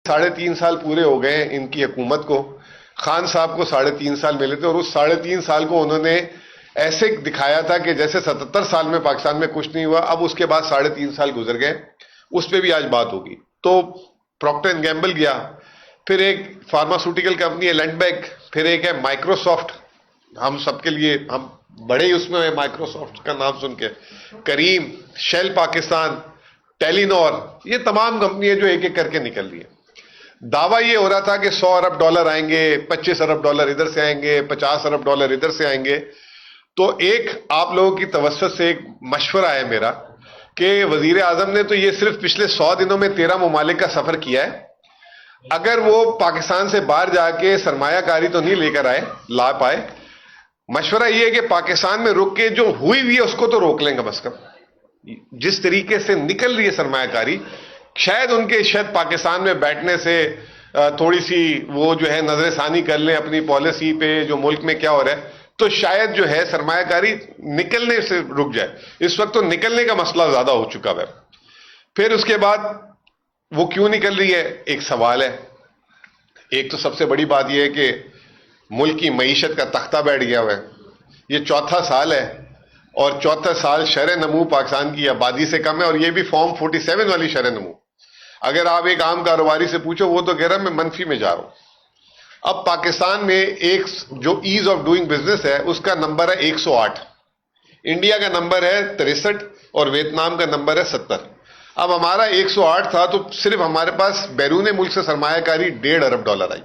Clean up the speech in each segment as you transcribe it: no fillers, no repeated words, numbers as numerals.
3.5 سال پورے ہو گئے ان کی حکومت کو. خان صاحب کو 3.5 سال ملے تھے اور اس 3.5 سال کو انہوں نے ایسے دکھایا تھا کہ جیسے 77 سال میں پاکستان میں کچھ نہیں ہوا. اب اس کے بعد 3.5 سال گزر گئے, اس پہ بھی آج بات ہوگی. تو پروکٹر اینڈ گیمبل گیا, پھر ایک فارماسیوٹیکل کمپنی ہے لینڈبیک, پھر ایک ہے مائکروسافٹ, ہم سب کے لیے ہم بڑے ہی اس میں ہیں مائکروسافٹ کا نام سن کے, کریم, شیل پاکستان, ٹیلی نور, یہ تمام کمپنیاں جو ایک ایک کر کے نکل رہی ہیں. دعویٰ یہ ہو رہا تھا کہ $100 ارب آئیں گے, $25 ارب ادھر سے آئیں گے, $50 ارب ادھر سے آئیں گے. تو ایک آپ لوگوں کی توسط سے ایک مشورہ ہے میرا کہ وزیر اعظم نے تو یہ صرف پچھلے 100 دنوں میں 13 ممالک کا سفر کیا ہے. اگر وہ پاکستان سے باہر جا کے سرمایہ کاری تو نہیں لے کر لا پائے, مشورہ یہ ہے کہ پاکستان میں رک کے جو ہوئی ہے اس کو تو روک لیں کم از کم. جس طریقے سے نکل رہی ہے سرمایہ کاری, شاید پاکستان میں بیٹھنے سے تھوڑی سی وہ جو ہے نظر ثانی کر لیں اپنی پالیسی پہ, جو ملک میں کیا ہو رہا ہے, تو شاید جو ہے سرمایہ کاری نکلنے سے رک جائے. اس وقت تو نکلنے کا مسئلہ زیادہ ہو چکا ہے. پھر اس کے بعد وہ کیوں نکل رہی ہے, ایک سوال ہے. ایک تو سب سے بڑی بات یہ ہے کہ ملک کی معیشت کا تختہ بیٹھ گیا ہوا ہے. یہ 4تھا سال ہے اور 4تھا سال شرح نمو پاکستان کی آبادی سے کم ہے, اور یہ بھی فارم 47 والی شرح نمو. اگر آپ ایک عام کاروباری سے پوچھو وہ تو کہہ رہا میں منفی میں جا رہا ہوں. اب پاکستان میں ایک جو ایز آف ڈوئنگ بزنس ہے اس کا نمبر ہے 108, انڈیا کا نمبر ہے 63 اور ویتنام کا نمبر ہے 70. اب ہمارا 108 تھا تو صرف ہمارے پاس بیرون ملک سے سرمایہ کاری $1.5 ارب آئی.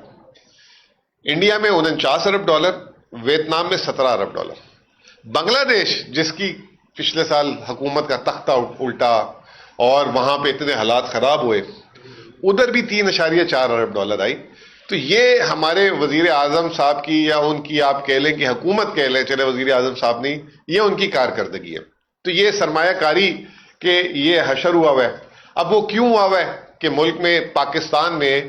انڈیا میں $49 ارب, ویتنام میں $17 ارب. بنگلہ دیش جس کی پچھلے سال حکومت کا تختہ الٹا اور وہاں پہ اتنے حالات خراب ہوئے, ادھر بھی $3.4 ارب آئی. تو یہ ہمارے وزیر اعظم صاحب کی, یا ان کی آپ کہہ لیں کہ حکومت کہہ لیں, چلے وزیر اعظم صاحب نہیں, یہ ان کی کارکردگی ہے. تو یہ سرمایہ کاری کہ یہ حشر ہوا ہے. اب وہ کیوں ہوا ہے کہ ملک میں پاکستان میں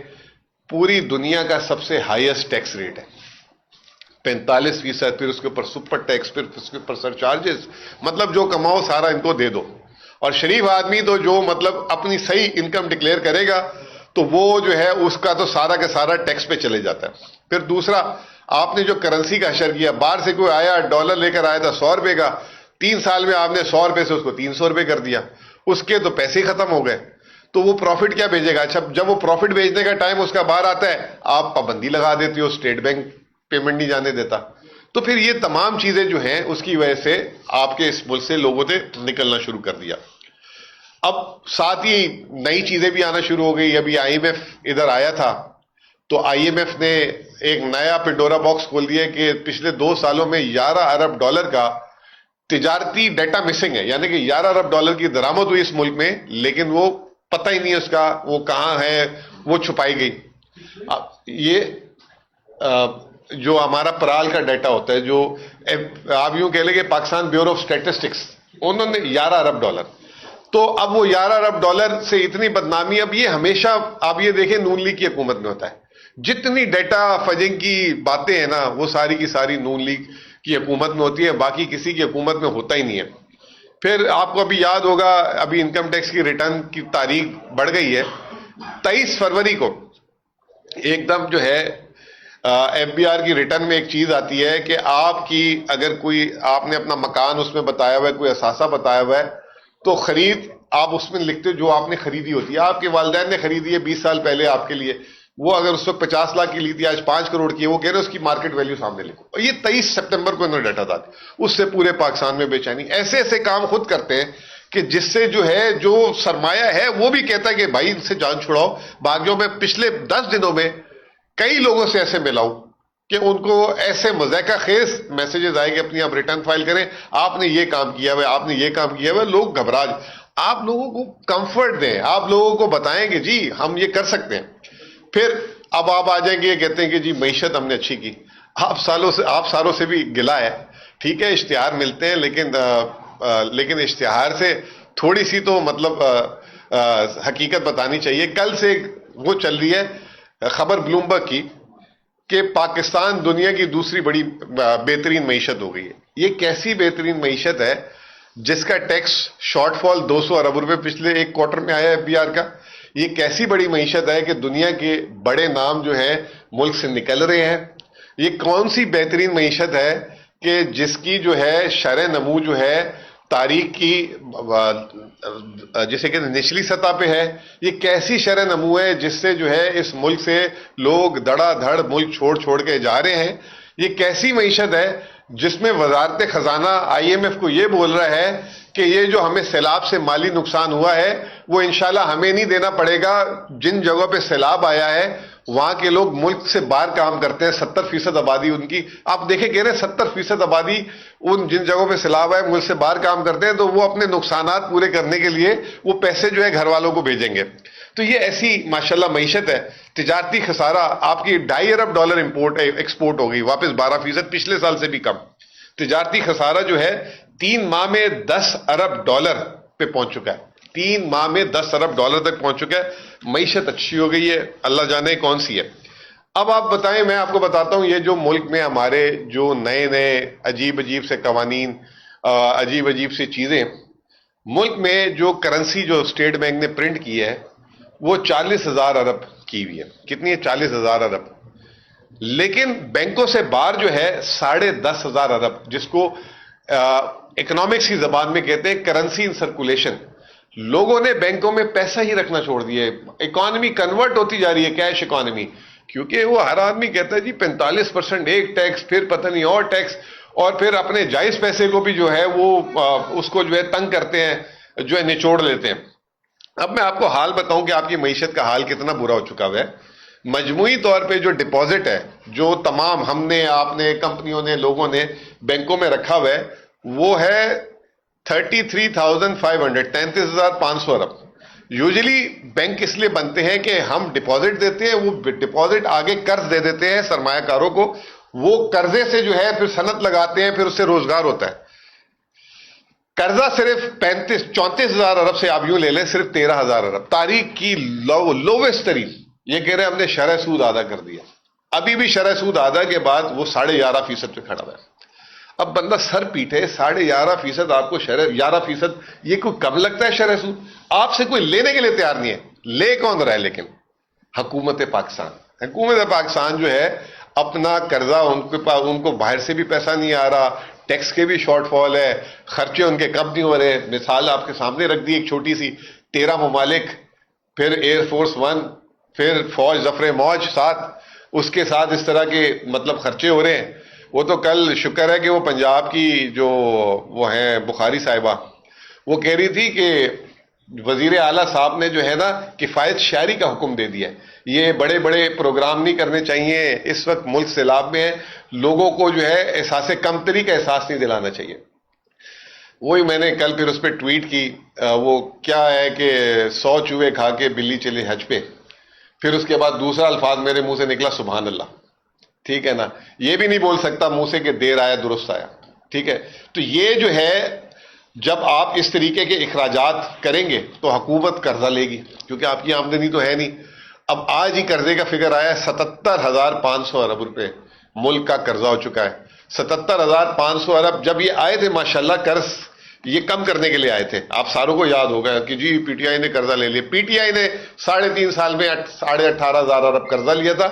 پوری دنیا کا سب سے ہائیسٹ ٹیکس ریٹ ہے 45%, پھر اس کے اوپر سپر ٹیکس, پھر اس کے اوپر سر چارجز. مطلب جو کماؤ سارا ان کو دے دو, اور شریف آدمی تو جو مطلب اپنی صحیح انکم ڈکلیئر کرے گا تو وہ جو ہے اس کا تو سارا کا سارا ٹیکس پہ چلے جاتا ہے. پھر دوسرا, آپ نے جو کرنسی کا حشر کیا, باہر سے کوئی آیا ڈالر لے کر آیا تھا 100 روپے کا, 3 سال میں آپ نے 100 روپے سے اس کو 300 روپے کر دیا, اس کے تو پیسے ختم ہو گئے. تو وہ پروفٹ کیا بھیجے گا؟ اچھا جب وہ پروفٹ بھیجنے کا ٹائم اس کا باہر آتا ہے, آپ پابندی لگا دیتی ہو, اسٹیٹ بینک پیمنٹ نہیں جانے دیتا. تو پھر یہ تمام چیزیں جو ہیں اس کی وجہ سے آپ کے اس ملک سے لوگوں نے نکلنا شروع کر دیا. اب ساتھ ہی نئی چیزیں بھی آنا شروع ہو گئی. ابھی IMF ادھر آیا تھا تو IMF نے ایک نیا پنڈورا باکس کھول دیا کہ پچھلے 2 سالوں میں $11 ارب کا تجارتی ڈیٹا مسنگ ہے. یعنی کہ $11 ارب کی درآمد ہوئی اس ملک میں, لیکن وہ پتہ ہی نہیں اس کا وہ کہاں ہے, وہ چھپائی گئی. یہ جو ہمارا پرال کا ڈیٹا ہوتا ہے, جو آپ یوں کہہ لیں کہ پاکستان بیورو آف اسٹیٹسٹکس, انہوں نے $11 ارب. تو اب وہ $11 ارب سے اتنی بدنامی, اب یہ ہمیشہ آپ یہ دیکھیں نون لیگ کی حکومت میں ہوتا ہے. جتنی ڈیٹا فجنگ کی باتیں ہیں نا وہ ساری کی ساری نون لیگ کی حکومت میں ہوتی ہے, باقی کسی کی حکومت میں ہوتا ہی نہیں ہے. پھر آپ کو ابھی یاد ہوگا ابھی انکم ٹیکس کی ریٹرن کی تاریخ بڑھ گئی ہے. 23 فروری کو ایک دم جو ہے FBR کی ریٹرن میں ایک چیز آتی ہے کہ آپ کی اگر کوئی آپ نے اپنا مکان اس میں بتایا ہوا ہے, کوئی اثاثہ بتایا ہوا ہے, تو خرید آپ اس میں لکھتے جو آپ نے خریدی ہوتی ہے, آپ کے والدین نے خریدی ہے 20 سال پہلے آپ کے لیے, وہ اگر اس وقت 50 لاکھ کی لی تھی, آج 5 کروڑ کی ہے, وہ کہہ رہے اس کی مارکیٹ ویلیو سامنے لکھو. اور یہ 23 سپٹمبر کو انہوں نے ڈیٹا تھا, اس سے پورے پاکستان میں بے چینی. ایسے ایسے کام خود کرتے ہیں کہ جس سے جو ہے جو سرمایہ ہے وہ بھی کہتا ہے کہ بھائی ان سے جان چھڑاؤ. باغیوں میں پچھلے 10 دنوں میں کئی لوگوں سے ایسے ملا ہوں کہ ان کو ایسے مذائقہ خیز میسیجز آئے کہ اپنی آپ ریٹرن فائل کریں, آپ نے یہ کام کیا ہوا ہے, آپ نے یہ کام کیا ہوا ہے. لوگ گھبرا جائیں. آپ لوگوں کو کمفرٹ دیں, آپ لوگوں کو بتائیں کہ جی ہم یہ کر سکتے ہیں. پھر اب آپ آ جائیں گے کہتے ہیں کہ جی معیشت ہم نے اچھی کی. آپ سالوں سے بھی گلا ہے, ٹھیک ہے اشتہار ملتے ہیں, لیکن اشتہار سے تھوڑی سی تو مطلب حقیقت بتانی چاہیے. کل سے وہ چل رہی ہے خبر بلومبرگ کی کہ پاکستان دنیا کی دوسری بڑی بہترین معیشت ہو گئی ہے. یہ کیسی بہترین معیشت ہے جس کا ٹیکس شارٹ فال 200 ارب روپے پچھلے ایک کوارٹر میں آیا FBR کا. یہ کیسی بڑی معیشت ہے کہ دنیا کے بڑے نام جو ہیں ملک سے نکل رہے ہیں. یہ کون سی بہترین معیشت ہے کہ جس کی جو ہے شرح نمو جو ہے تاریخ کی جسے کہ نچلی سطح پہ ہے. یہ کیسی شرح نمو ہے جس سے جو ہے اس ملک سے لوگ دڑا دھڑ ملک چھوڑ چھوڑ کے جا رہے ہیں. یہ کیسی معیشت ہے جس میں وزارت خزانہ IMF کو یہ بول رہا ہے کہ یہ جو ہمیں سیلاب سے مالی نقصان ہوا ہے وہ انشاءاللہ ہمیں نہیں دینا پڑے گا. جن جگہوں پہ سیلاب آیا ہے وہاں کے لوگ ملک سے باہر کام کرتے ہیں. 70% آبادی ان کی, آپ دیکھیں کہہ رہے ہیں 70% آبادی ان جن جگہوں پہ سیلاب آئے ملک سے باہر کام کرتے ہیں, تو وہ اپنے نقصانات پورے کرنے کے لیے وہ پیسے جو ہے گھر والوں کو بھیجیں گے. تو یہ ایسی ماشاءاللہ معیشت ہے. تجارتی خسارہ آپ کی $2.5 ارب امپورٹ ایکسپورٹ ہو گئی, واپس 12%, پچھلے سال سے بھی کم. تجارتی خسارہ جو ہے 3 ماہ میں $10 ارب پہ پہنچ چکا ہے. 3 ماہ میں $10 ارب تک پہنچ چکا ہے. معیشت اچھی ہو گئی ہے, اللہ جانے کون سی ہے. اب آپ بتائیں, میں آپ کو بتاتا ہوں, یہ جو ملک میں ہمارے جو نئے نئے عجیب عجیب سے قوانین, عجیب عجیب سی چیزیں, ملک میں جو کرنسی جو اسٹیٹ بینک نے پرنٹ کی ہے وہ 40,000 ارب کی ہوئی ہے. کتنی ہے؟ 40,000 ارب. لیکن بینکوں سے باہر جو ہے 10,500 ارب, جس کو اکنامکس کی زبان میں کہتے ہیں کرنسی ان سرکولیشن. لوگوں نے بینکوں میں پیسہ ہی رکھنا چھوڑ دیا ہے. اکانومی کنورٹ ہوتی جا رہی ہے, کیش اکانومی, کیونکہ وہ ہر آدمی کہتا ہے جی 45% ایک ٹیکس, پھر پتہ نہیں اور ٹیکس, اور پھر اپنے جائز پیسے کو بھی جو ہے وہ اس کو جو ہے تنگ کرتے ہیں, جو ہے نچوڑ لیتے ہیں. اب میں آپ کو حال بتاؤں کہ آپ کی معیشت کا حال کتنا برا ہو چکا ہوا ہے. مجموعی طور پہ جو ڈپازٹ ہے, جو تمام ہم نے, آپ نے, کمپنیوں نے, لوگوں نے بینکوں میں رکھا ہوا ہے, وہ ہے 33,500, 33,500 ارب. یوزلی بینک اس لیے بنتے ہیں کہ ہم ڈپازٹ دیتے ہیں, وہ ڈپازٹ آگے قرض دے دیتے ہیں سرمایہ کاروں کو, وہ قرضے سے جو ہے پھر صنعت لگاتے ہیں, پھر اس سے روزگار ہوتا ہے. قرضہ صرف 34,000 ارب سے آپ یوں لے لیں, صرف 13,000 ارب, تاریخ کی لوویسٹ ترین. یہ کہہ رہے ہیں ہم نے شرح سود آدھا کر دیا. ابھی بھی شرح سود آدھا کے بعد وہ 11.5% پہ کھڑا ہوا ہے. اب بندہ سر پیٹے, 11.5% آپ کو شرح 11%, یہ کوئی کم لگتا ہے شرح سود؟ آپ سے کوئی لینے کے لیے تیار نہیں ہے. لے کون رہا ہے لیکن؟ حکومت پاکستان. حکومت پاکستان جو ہے اپنا قرضہ, ان کو باہر سے بھی پیسہ نہیں آ رہا, ٹیکس کے بھی شارٹ فال ہے, خرچے ان کے کم نہیں ہو رہے. مثال آپ کے سامنے رکھ دی ایک چھوٹی سی, 13 ممالک, پھر ایئر فورس 1, پھر فوج ظفر موج 7, اس کے ساتھ اس طرح کے مطلب خرچے ہو رہے ہیں. وہ تو کل شکر ہے کہ وہ پنجاب کی جو وہ ہیں بخاری صاحبہ, وہ کہہ رہی تھی کہ وزیر اعلیٰ صاحب نے جو ہے نا کفایت شعری کا حکم دے دیا ہے. یہ بڑے بڑے پروگرام نہیں کرنے چاہیے, اس وقت ملک سیلاب میں ہے, لوگوں کو جو ہے احساس کمتری کا احساس نہیں دلانا چاہیے. وہی میں نے کل پھر اس پہ ٹویٹ کی, وہ کیا ہے کہ 100 چوہے کھا کے بلی چلی حج پہ. پھر اس کے بعد دوسرا الفاظ میرے منہ سے نکلا سبحان اللہ. ٹھیک ہے نا, یہ بھی نہیں بول سکتا منہ سے کہ دیر آیا درست آیا. ٹھیک ہے, تو یہ جو ہے جب آپ اس طریقے کے اخراجات کریں گے تو حکومت قرضہ لے گی, کیونکہ آپ کی آمدنی تو ہے نہیں. اب آج ہی قرضے کا فگر آیا ہے 77,500 ارب روپے ملک کا قرضہ ہو چکا ہے. 77,500 ارب. جب یہ آئے تھے ماشاءاللہ قرض یہ کم کرنے کے لیے آئے تھے, آپ ساروں کو یاد ہوگا کہ جی پی ٹی آئی نے قرضہ لے لیا. پی ٹی آئی نے 3.5 سال میں 18,500 ارب قرضہ لیا تھا,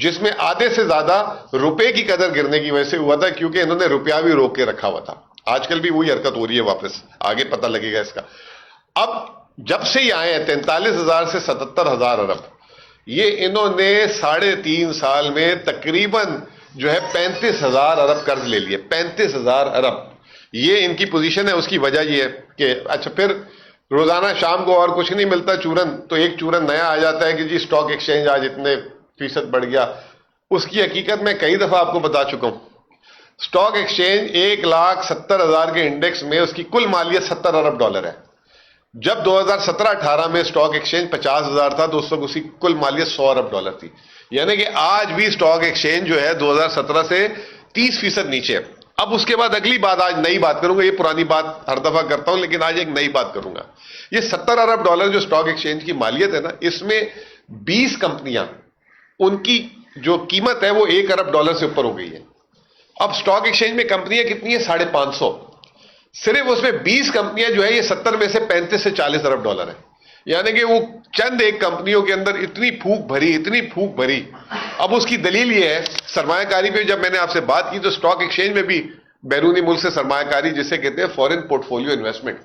جس میں آدھے سے زیادہ روپے کی قدر گرنے کی وجہ سے ہوا تھا, کیونکہ انہوں نے روپیہ بھی روک کے رکھا ہوا تھا. آج کل بھی وہی حرکت ہو رہی ہے واپس, آگے پتہ لگے گا اس کا. اب جب سے یہ آئے ہیں 43,000 سے 77,000 ارب, یہ انہوں نے 3.5 سال میں تقریباً جو ہے 35,000 ارب قرض لے لیے. 35,000 ارب یہ ان کی پوزیشن ہے. اس کی وجہ یہ ہے کہ اچھا پھر روزانہ شام کو اور کچھ نہیں ملتا چورن, تو ایک چورن نیا آ جاتا ہے کہ جی اسٹاک ایکسچینج آج اتنے فیصد بڑھ گیا. اس کی حقیقت میں کئی دفعہ آپ کو بتا چکا ہوں. اسٹاک ایکسچینج 1,70,000 کے انڈیکس میں اس کی کل مالیت $70 ارب ہے. جب 2017-18 میں اسٹاک ایکسچینج 50,000 تھا تو اس وقت اس کی کل مالیت $100 ارب تھی. یعنی کہ آج بھی اسٹاک ایکسچینج جو ہے 2017 سے 30% نیچے ہے. اب اس کے بعد اگلی بات, آج نئی بات کروں گا, یہ پرانی بات ہر دفعہ کرتا ہوں لیکن آج ایک نئی بات کروں گا. یہ $70 ارب جو اسٹاک ایکسچینج کی مالیت ہے نا, اس میں 20 کمپنیاں, ان کی جو قیمت ہے وہ $1 ارب سے اوپر ہو گئی ہے. اب اسٹاک ایکسچینج میں کمپنیاں کتنی ہیں؟ 550. صرف اس میں 20 کمپنیاں جو ہے یہ 70 میں سے 35 سے 40 ارب ڈالر ہے. یعنی کہ وہ چند ایک کمپنیوں کے اندر اتنی پھونک بھری. اب اس کی دلیل یہ ہے سرمایہ کاری پہ جب میں نے آپ سے بات کی تو اسٹاک ایکسچینج میں بھی بیرونی ملک سے سرمایہ کاری جسے کہتے ہیں فورن پورٹ فولیو انویسٹمنٹ،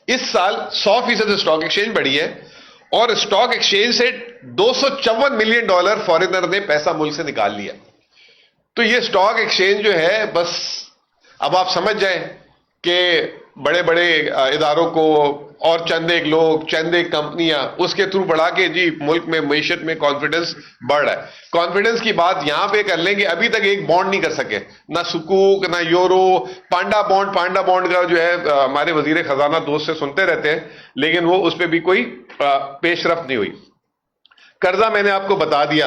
اس سال 100% اسٹاک ایکسچینج بڑھی ہے اور اسٹاک ایکسچینج سے $254 ملین فورنر نے پیسہ ملک سے نکال لیا. تو یہ اسٹاک ایکسچینج جو ہے بس اب آپ سمجھ جائیں کہ بڑے بڑے اداروں کو اور چند ایک لوگ چند ایک کمپنیاں اس کے تھرو بڑھا کے جی ملک میں معیشت میں کانفیڈنس بڑھ رہا ہے. کانفیڈنس کی بات یہاں پہ کر لیں کہ ابھی تک ایک بانڈ نہیں کر سکے، نہ سکوک نہ یورو. پانڈا بانڈ کا جو ہے ہمارے وزیر خزانہ دوست سے سنتے رہتے ہیں لیکن وہ اس پہ بھی کوئی پیش رفت نہیں ہوئی. قرضہ میں نے آپ کو بتا دیا.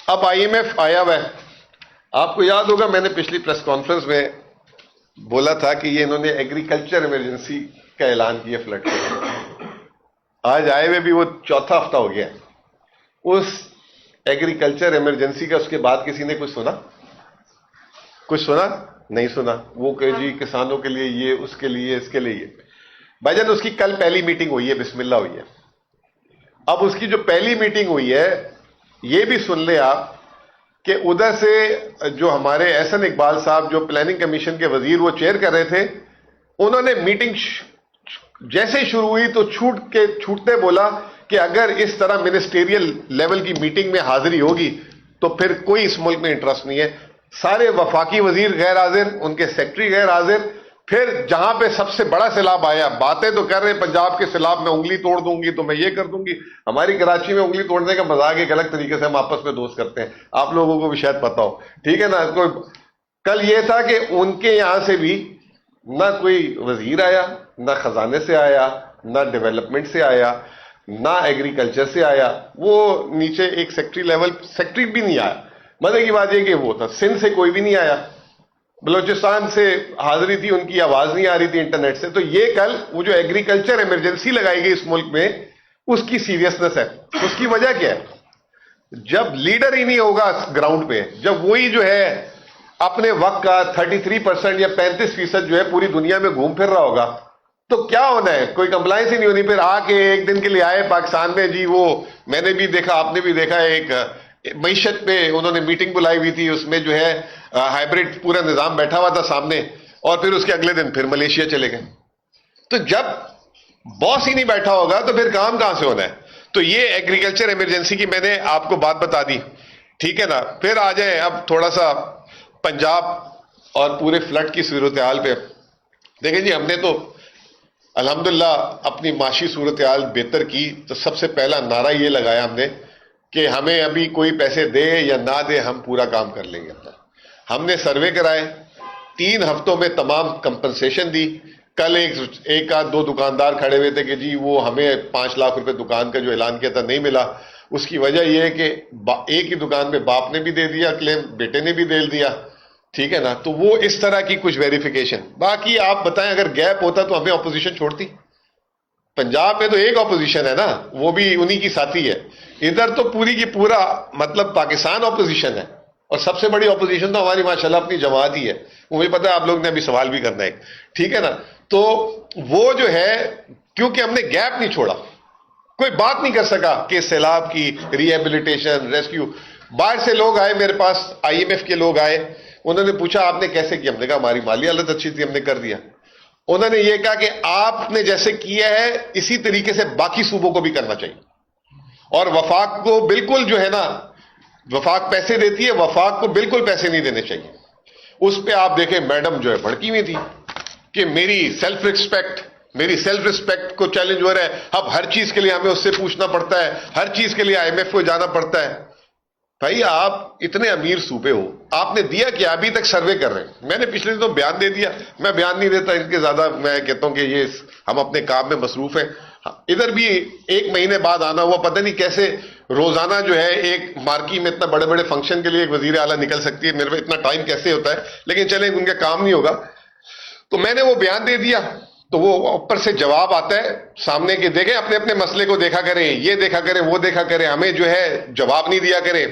اب IMF آیا ہوا ہے. آپ کو یاد ہوگا میں نے پچھلی پریس کانفرنس میں بولا تھا کہ یہ انہوں نے ایگریکلچر ایمرجنسی کا اعلان کیا فلڈ کا. آج آئے ہوئے بھی وہ چوتھا ہفتہ ہو گیا. اس ایگریکلچر ایمرجنسی کا اس کے بعد کسی نے کچھ سنا نہیں سنا. وہ کہ جی کسانوں کے لیے یہ، اس کے لیے، اس کے لیے یہ. بھائی جان اس کی کل پہلی میٹنگ ہوئی ہے، بسم اللہ ہوئی ہے. اب اس کی جو پہلی میٹنگ ہوئی ہے یہ بھی سن لیں آپ کہ ادھر سے جو ہمارے احسن اقبال صاحب جو پلاننگ کمیشن کے وزیر وہ چیئر کر رہے تھے، انہوں نے میٹنگ جیسے ہی شروع ہوئی تو چھوٹتے بولا کہ اگر اس طرح منسٹریل لیول کی میٹنگ میں حاضری ہوگی تو پھر کوئی اس ملک میں انٹرسٹ نہیں ہے. سارے وفاقی وزیر غیر حاضر، ان کے سیکٹری غیر حاضر. پھر جہاں پہ سب سے بڑا سیلاب آیا، باتیں تو کر رہے ہیں پنجاب کے سیلاب میں انگلی توڑ دوں گی تو میں یہ کر دوں گی. ہماری کراچی میں انگلی توڑنے کا مذاق ایک الگ طریقے سے ہم آپس میں دوست کرتے ہیں، آپ لوگوں کو بھی شاید پتا ہو، ٹھیک ہے نا. کل یہ تھا کہ ان کے یہاں سے بھی نہ کوئی وزیر آیا، نہ خزانے سے آیا، نہ ڈیولپمنٹ سے آیا، نہ ایگریکلچر سے آیا. وہ نیچے ایک سیکٹری بھی نہیں آیا. مزے کی بات یہ کہ وہ تھا سندھ سے کوئی بھی نہیں آیا، بلوچستان سے حاضری تھی، ان کی آواز نہیں آ رہی تھی انٹرنیٹ سے. تو یہ کل وہ جو ایگریکلچر ایمرجنسی لگائی گئی اس ملک میں، اس کی سیریسنس ہے. اس کی وجہ کیا ہے؟ جب لیڈر ہی نہیں ہوگا گراؤنڈ پہ، جب وہی جو ہے اپنے وقت کا 33% یا 35% جو ہے پوری دنیا میں گھوم پھر رہا ہوگا تو کیا ہونا ہے؟ کوئی کمپلائنس ہی نہیں ہونی. پھر آ کے ایک دن کے لیے آئے پاکستان میں، جی وہ میں نے بھی دیکھا، آپ نے بھی دیکھا، ایک معیشت پہ انہوں نے میٹنگ بلائی ہوئی تھی، اس میں جو ہے ہائبرڈ پورا نظام بیٹھا ہوا تھا سامنے، اور پھر اس کے اگلے دن پھر ملیشیا چلے گئے. تو جب باس ہی نہیں بیٹھا ہوگا تو پھر کام کہاں سے ہونا ہے؟ تو یہ ایگریکلچر ایمرجنسی کی میں نے آپ کو بات بتا دی، ٹھیک ہے نا. پھر آ جائیں اب تھوڑا سا پنجاب اور پورے فلڈ کی صورتحال پہ. دیکھیں جی ہم نے تو الحمدللہ اپنی معاشی صورتحال بہتر کی تو سب سے پہلا نعرہ یہ لگایا ہم نے کہ ہمیں ابھی کوئی پیسے دے یا نہ دے ہم پورا کام کر لیں گے. ہم نے سروے کرائے، 3 ہفتوں میں تمام کمپنسیشن دی. کل ایک آدھ 2 دکاندار کھڑے ہوئے تھے کہ جی وہ ہمیں 5 لاکھ روپے دکان کا جو اعلان کیا تھا نہیں ملا. اس کی وجہ یہ ہے کہ ایک ہی دکان پہ باپ نے بھی دے دیا کلیم، بیٹے نے بھی دے دیا، ٹھیک ہے نا. تو وہ اس طرح کی کچھ ویریفیکیشن. باقی آپ بتائیں اگر گیپ ہوتا تو ہمیں اپوزیشن چھوڑتی؟ پنجاب میں تو ایک اپوزیشن ہے نا، وہ بھی انہی کی ساتھی ہے. ادھر تو پوری کی پورا مطلب پاکستان اپوزیشن ہے، اور سب سے بڑی اپوزیشن تو ہماری ماشاءاللہ اپنی جماعت ہی ہے. مجھے پتا ہے آپ لوگ نے ابھی سوال بھی کرنا ہے، ٹھیک ہے نا. تو وہ جو ہے کیونکہ ہم نے گیپ نہیں چھوڑا، کوئی بات نہیں کر سکا کہ سیلاب کی ریہیبلیٹیشن ریسکیو. باہر سے لوگ آئے میرے پاس، IMF کے لوگ آئے، انہوں نے پوچھا آپ نے کیسے کیا؟ ہم نے کہا ہماری مالی حالت اچھی تھی ہم نے کر دیا. انہوں نے یہ کہا کہ آپ نے جیسے کیا ہے اسی طریقے سے باقی صوبوں کو بھی کرنا چاہیے. اور وفاق کو بالکل جو ہے نا، وفاق پیسے دیتی ہے، وفاق کو بالکل پیسے نہیں دینے چاہیے. اس پہ آپ دیکھیں میڈم جو ہے بھڑکی ہوئی تھی کہ میری سیلف رسپیکٹ کو چیلنج ہو رہا ہے. اب ہر چیز کے لیے ہمیں اس سے پوچھنا پڑتا ہے، ہر چیز کے لیے IMF کو جانا پڑتا ہے. بھائی آپ اتنے امیر صوبے ہو، آپ نے دیا کیا؟ ابھی تک سروے کر رہے ہیں. میں نے پچھلے دنوں بیان دے دیا، میں بیان نہیں دیتا ان کے زیادہ، میں کہتا ہوں کہ یہ ہم اپنے کام میں مصروف ہیں. ادھر بھی 1 مہینے بعد آنا ہوا، پتہ نہیں کیسے روزانہ جو ہے ایک مارکی میں اتنا بڑے بڑے فنکشن کے لیے ایک وزیر اعلیٰ نکل سکتی ہے. میرے پاس اتنا ٹائم کیسے ہوتا ہے؟ لیکن چلیں ان کا کام نہیں ہوگا. تو میں نے وہ بیان دے دیا تو وہ اوپر سے جواب آتا ہے سامنے کے، دیکھیں اپنے اپنے مسئلے کو دیکھا کریں، یہ دیکھا کریں، وہ دیکھا کریں، ہمیں جو ہے جواب نہیں دیا کریں.